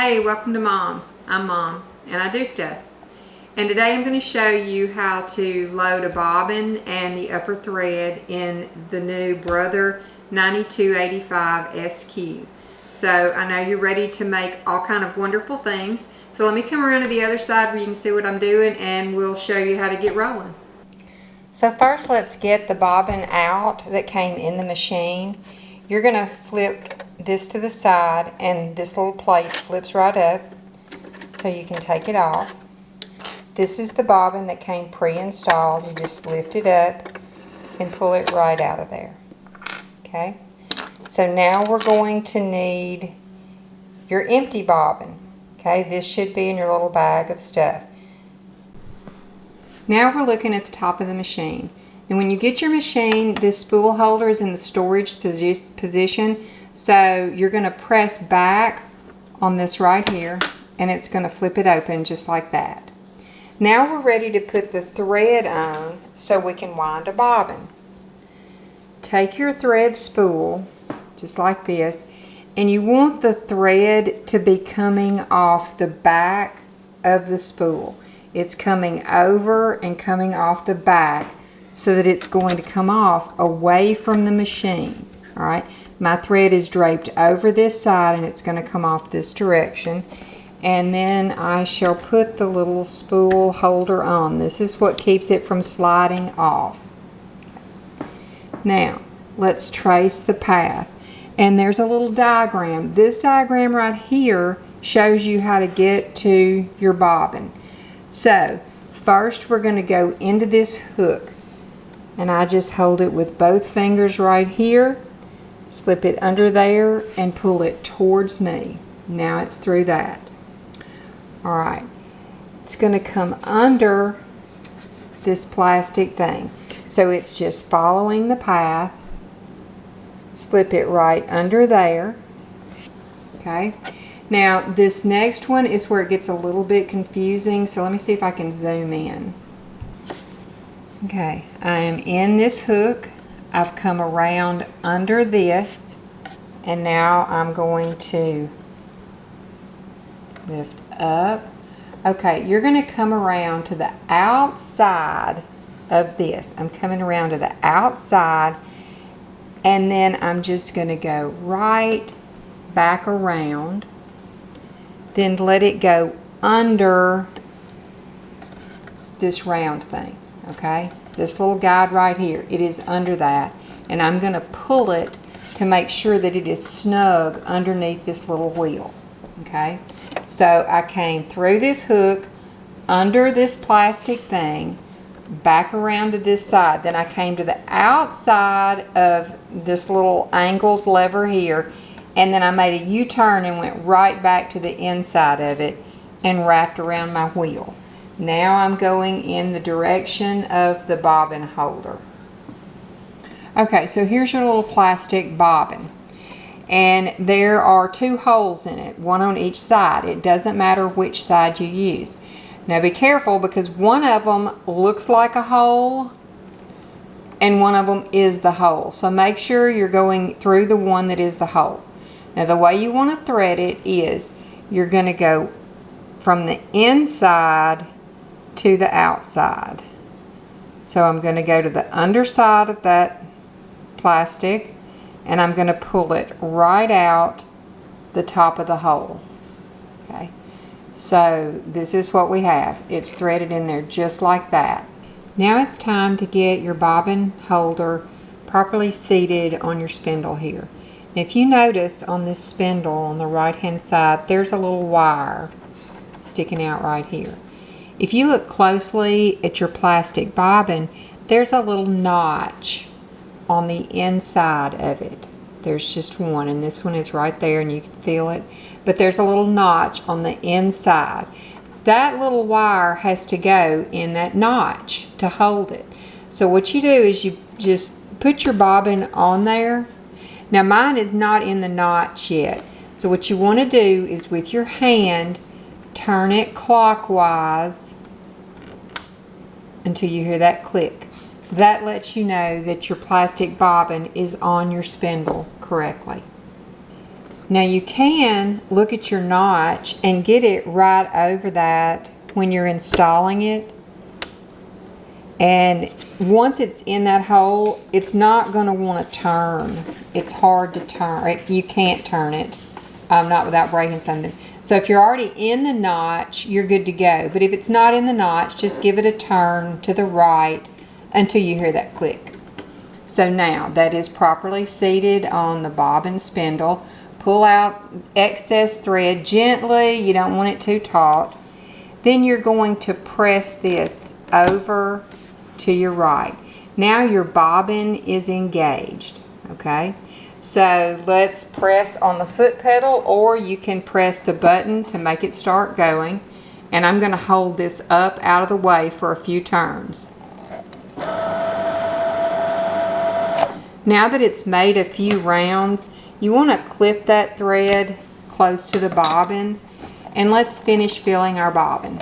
Hey, welcome to Mom's. I'm Mom, and I do stuff. And today I'm going to show you how to load a bobbin and the upper thread in the new Brother 9285 SQ. So I know you're ready to make all kind of wonderful things. So let me come around to the other side where you can see what I'm doing, and we'll show you how to get rolling. So first let's get the bobbin out that came in the machine. You're going to flip this to the side, and this little plate flips right up so you can take it off. This is the bobbin that came pre-installed. You just lift it up and pull it right out of there. Okay, so now we're going to need your empty bobbin. Okay, this should be in your little bag of stuff. Now we're looking at the top of the machine, and when you get your machine, this spool holder is in the storage position. So you're going to press back on this right here, and it's going to flip it open just like that. Now we're ready to put the thread on so we can wind a bobbin. Take your thread spool, just like this, and you want the thread to be coming off the back of the spool. It's coming over and coming off the back so that it's going to come off away from the machine. All right. My thread is draped over this side, and it's going to come off this direction. And then I shall put the little spool holder on. This is what keeps it from sliding off. Now, let's trace the path. And there's a little diagram. This diagram right here shows you how to get to your bobbin. So, first we're going to go into this hook. And I just hold it with both fingers right here. Slip it under there and pull it towards me. Now it's through that. Alright, it's going to come under this plastic thing. So it's just following the path. Slip it right under there. Okay. Now this next one is where it gets a little bit confusing. So let me see if I can zoom in. Okay, I am in this hook. I've come around under this, and now I'm going to lift up. Okay, you're going to come around to the outside of this. I'm coming around to the outside, and then I'm just going to go right back around, then let it go under this round thing, okay? This little guide right here, it is under that, and I'm going to pull it to make sure that it is snug underneath this little wheel. Okay, so I came through this hook, under this plastic thing, back around to this side, then I came to the outside of this little angled lever here, and then I made a U-turn and went right back to the inside of it and wrapped around my wheel. Now I'm going in the direction of the bobbin holder. Okay, so here's your little plastic bobbin. And there are two holes in it, one on each side. It doesn't matter which side you use. Now be careful, because one of them looks like a hole and one of them is the hole. So make sure you're going through the one that is the hole. Now the way you want to thread it is you're going to go from the inside to the outside. So I'm going to go to the underside of that plastic, and I'm going to pull it right out the top of the hole. Okay, so this is what we have. It's threaded in there just like that. Now it's time to get your bobbin holder properly seated on your spindle here. And if you notice on this spindle on the right hand side, there's a little wire sticking out right here. If you look closely at your plastic bobbin, there's a little notch on the inside of it. There's just one, and this one is right there, and you can feel it. But there's a little notch on the inside. That little wire has to go in that notch to hold it. So what you do is you just put your bobbin on there. Now mine is not in the notch yet. So what you want to do is with your hand, turn it clockwise until you hear that click. That lets you know that your plastic bobbin is on your spindle correctly. Now you can look at your notch and get it right over that when you're installing it. And once it's in that hole, it's not going to want to turn. It's hard to turn. You can't turn it, not without breaking something. So if you're already in the notch, you're good to go. But if it's not in the notch, just give it a turn to the right until you hear that click. So now that is properly seated on the bobbin spindle. Pull out excess thread gently. You don't want it too taut. Then you're going to press this over to your right. Now your bobbin is engaged, okay? So let's press on the foot pedal, or you can press the button to make it start going. And I'm going to hold this up out of the way for a few turns. Now that it's made a few rounds, you want to clip that thread close to the bobbin, and let's finish filling our bobbin.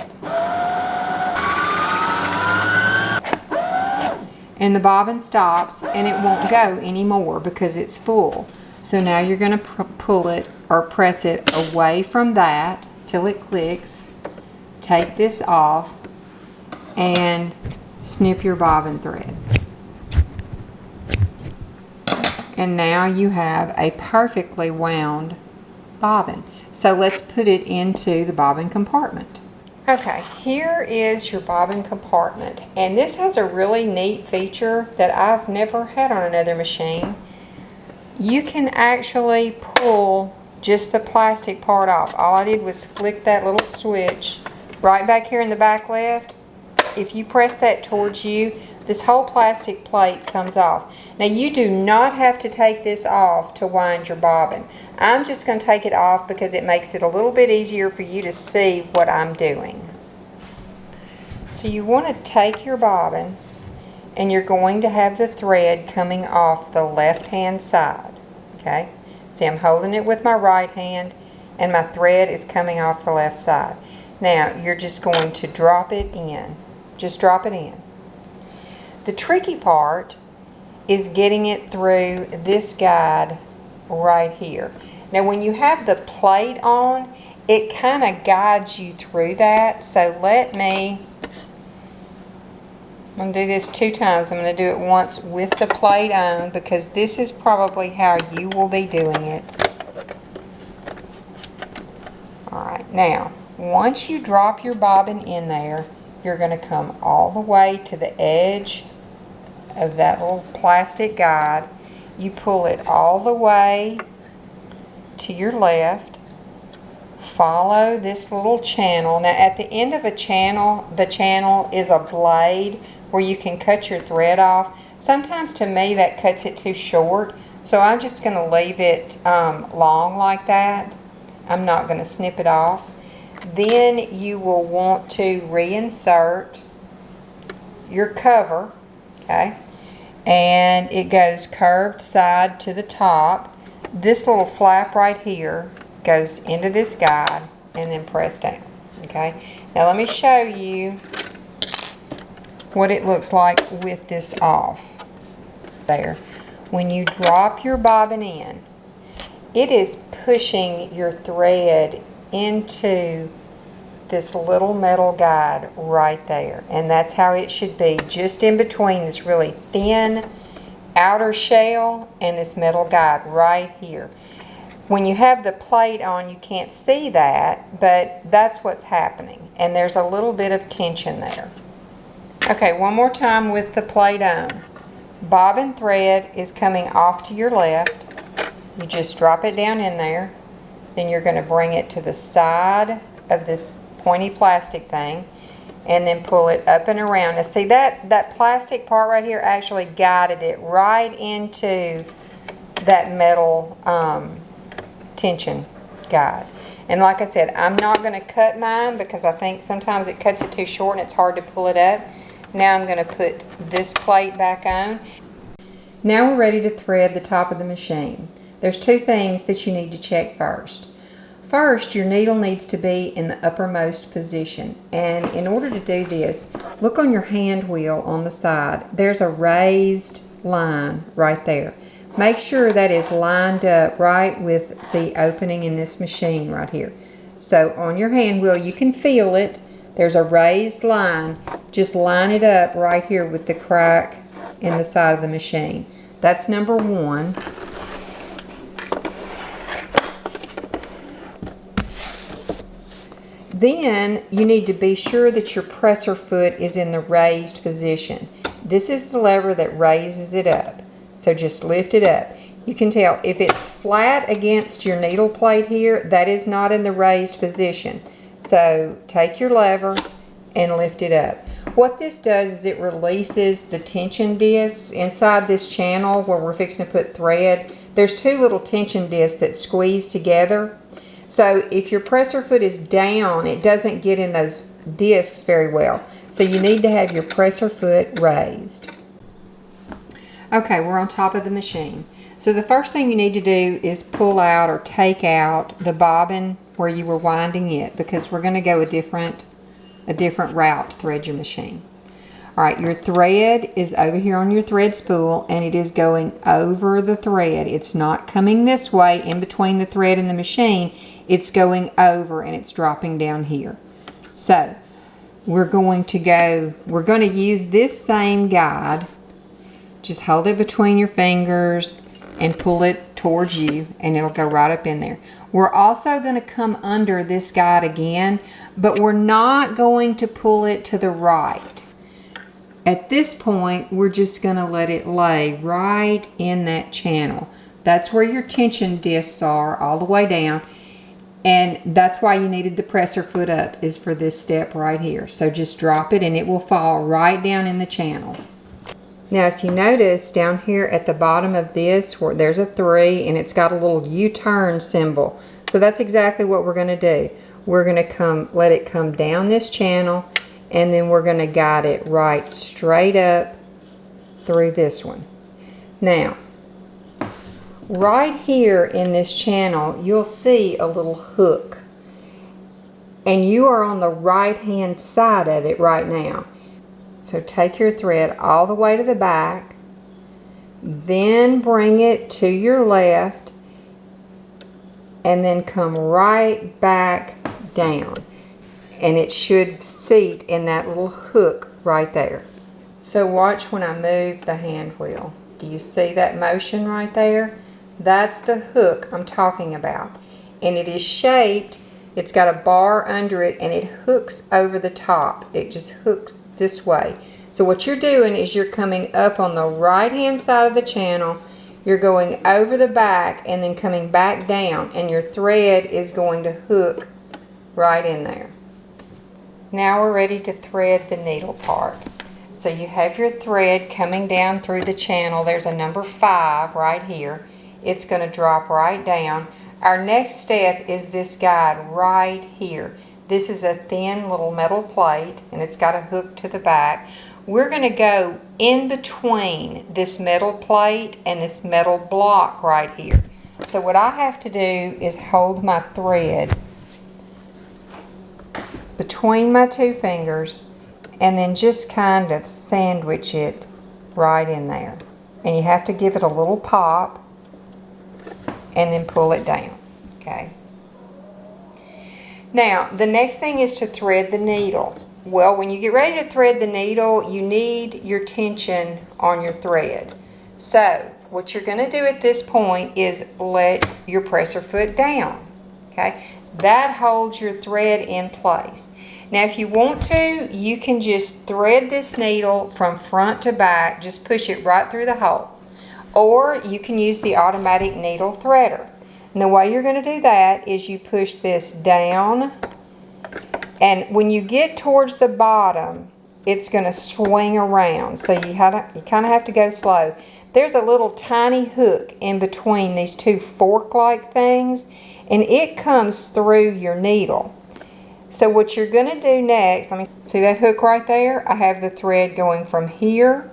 And the bobbin stops and it won't go anymore because it's full. So now you're going to pull it or press it away from that till it clicks. Take this off and snip your bobbin thread. And now you have a perfectly wound bobbin. So let's put it into the bobbin compartment. Okay, here is your bobbin compartment, and this has a really neat feature that I've never had on another machine. You can actually pull just the plastic part off. All I did was flick that little switch right back here in the back left. If you press that towards you, this whole plastic plate comes off. Now you do not have to take this off to wind your bobbin. I'm just going to take it off because it makes it a little bit easier for you to see what I'm doing. So you want to take your bobbin and you're going to have the thread coming off the left hand side. Okay? See, I'm holding it with my right hand and my thread is coming off the left side. Now you're just going to drop it in. Just drop it in. The tricky part is getting it through this guide right here. Now when you have the plate on, it kind of guides you through that. So I'm going to do this 2 times. I'm going to do it once with the plate on because this is probably how you will be doing it. Alright, now once you drop your bobbin in there, you're going to come all the way to the edge of that little plastic guide. You pull it all the way to your left. Follow this little channel. Now at the end of a channel, the channel is a blade where you can cut your thread off. Sometimes to me that cuts it too short, so I'm just going to leave it long like that. I'm not going to snip it off. Then you will want to reinsert your cover, okay? And it goes curved side to the top. This little flap right here goes into this guide and then press down, okay? Now let me show you what it looks like with this off. There. When you drop your bobbin in, it is pushing your thread into this little metal guide right there, and that's how it should be, just in between this really thin outer shell and this metal guide right here. When you have the plate on, you can't see that, but that's what's happening, and there's a little bit of tension there. Okay, one more time with the plate on. Bobbin thread is coming off to your left. You just drop it down in there. Then you're going to bring it to the side of this pointy plastic thing and then pull it up and around. Now see, that plastic part right here actually guided it right into that metal tension guide. And like I said, I'm not going to cut mine because I think sometimes it cuts it too short and it's hard to pull it up. Now I'm going to put this plate back on. Now we're ready to thread the top of the machine. There's 2 things that you need to check first. First, your needle needs to be in the uppermost position, and in order to do this, look on your hand wheel on the side. There's a raised line right there. make sure that is lined up right with the opening in this machine right here. So on your hand wheel, you can feel it. There's a raised line. Just line it up right here with the crack in the side of the machine. That's number one. Then you need to be sure that your presser foot is in the raised position. This is the lever that raises it up. So just lift it up. You can tell if it's flat against your needle plate here, that is not in the raised position. So take your lever and lift it up. What this does is it releases the tension discs inside this channel where we're fixing to put thread. There's two little tension discs that squeeze together. So if your presser foot is down, it doesn't get in those discs very well. So you need to have your presser foot raised. Okay, we're on top of the machine. So the first thing you need to do is pull out or take out the bobbin where you were winding it, because we're going to go a different route to thread your machine. Alright, your thread is over here on your thread spool and it is going over the thread. It's not coming this way in between the thread and the machine. It's going over and it's dropping down here. So we're going to use this same guide. Just hold it between your fingers and pull it towards you and it'll go right up in there. We're also going to come under this guide again, but we're not going to pull it to the right. At this point, we're just going to let it lay right in that channel. That's where your tension discs are, all the way down. And that's why you needed the presser foot up, is for this step right here. So just drop it and it will fall right down in the channel. Now if you notice down here at the bottom of this, where there's a 3 and it's got a little U-turn symbol. So that's exactly what we're going to do. We're going to let it come down this channel, and then we're going to guide it right straight up through this one. Now, right here in this channel, you'll see a little hook. And you are on the right-hand side of it right now. So take your thread all the way to the back, then bring it to your left, and then come right back down. And it should seat in that little hook right there. So watch when I move the hand wheel. Do you see that motion right there? That's the hook I'm talking about. And it is shaped, it's got a bar under it, and it hooks over the top. It just hooks this way. So what you're doing is you're coming up on the right hand side of the channel, you're going over the back and then coming back down, and your thread is going to hook right in there. Now we're ready to thread the needle part. So you have your thread coming down through the channel. There's a number 5 right here. It's going to drop right down. Our next step is this guide right here. This is a thin little metal plate and it's got a hook to the back. We're going to go in between this metal plate and this metal block right here. So what I have to do is hold my thread between my 2 fingers and then just kind of sandwich it right in there. And you have to give it a little pop and then pull it down. Okay. Now, the next thing is to thread the needle. Well, when you get ready to thread the needle, you need your tension on your thread. So, what you're going to do at this point is let your presser foot down. Okay. That holds your thread in place. Now, if you want to, you can just thread this needle from front to back. Just push it right through the hole. Or you can use the automatic needle threader. And the way you're going to do that is you push this down, and when you get towards the bottom, it's going to swing around. So you kind of have to go slow. There's a little tiny hook in between these 2 fork-like things, and it comes through your needle. So what you're going to do next, let me see that hook right there? I have the thread going from here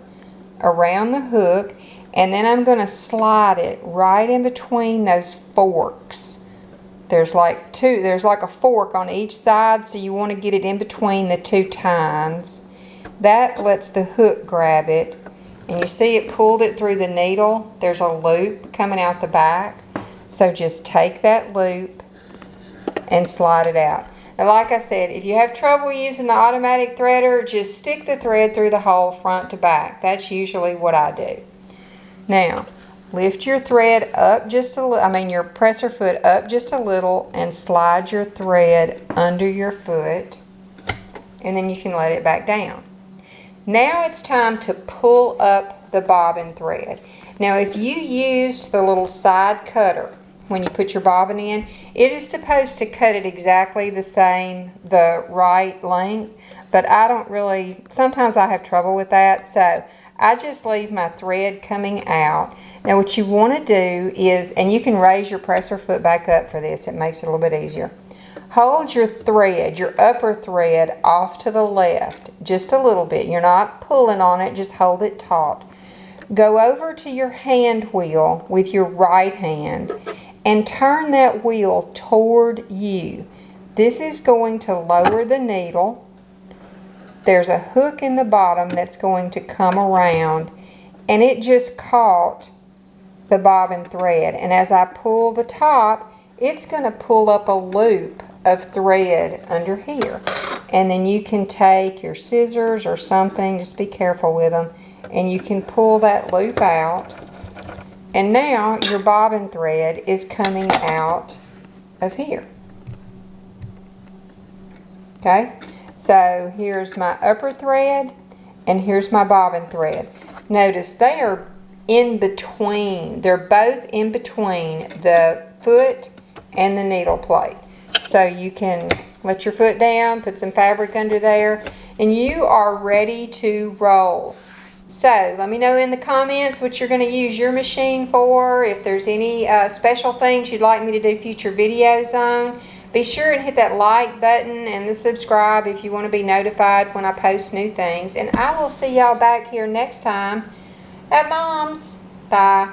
around the hook, and then I'm going to slide it right in between those forks. There's like a fork on each side, so you want to get it in between the 2 tines. That lets the hook grab it, And you see it pulled it through the needle. There's a loop coming out the back. So just take that loop and slide it out. Now, like I said, if you have trouble using the automatic threader, just stick the thread through the hole front to back. That's usually what I do. Now, lift your thread up just a little, your presser foot up just a little and slide your thread under your foot, and then you can let it back down. Now it's time to pull up the bobbin thread. Now, if you used the little side cutter when you put your bobbin in, it is supposed to cut it exactly the same, the right length, but I don't really, sometimes I have trouble with that, so I just leave my thread coming out. Now what you want to do is, and you can raise your presser foot back up for this, it makes it a little bit easier. Hold your thread, your upper thread, off to the left, just a little bit. You're not pulling on it, just hold it taut. Go over to your hand wheel with your right hand and turn that wheel toward you. This is going to lower the needle. There's a hook in the bottom that's going to come around, and it just caught the bobbin thread. And as I pull the top, it's going to pull up a loop of thread under here. And then you can take your scissors or something, just be careful with them, and you can pull that loop out. And now your bobbin thread is coming out of here. Okay? So here's my upper thread and here's my bobbin thread. Notice they are in between. They're both in between the foot and the needle plate. So you can let your foot down, put some fabric under there, and you are ready to roll. So let me know in the comments what you're going to use your machine for. If there's any special things you'd like me to do future videos on. Be sure and hit that like button and the subscribe if you want to be notified when I post new things. And I will see y'all back here next time at Mom's. Bye.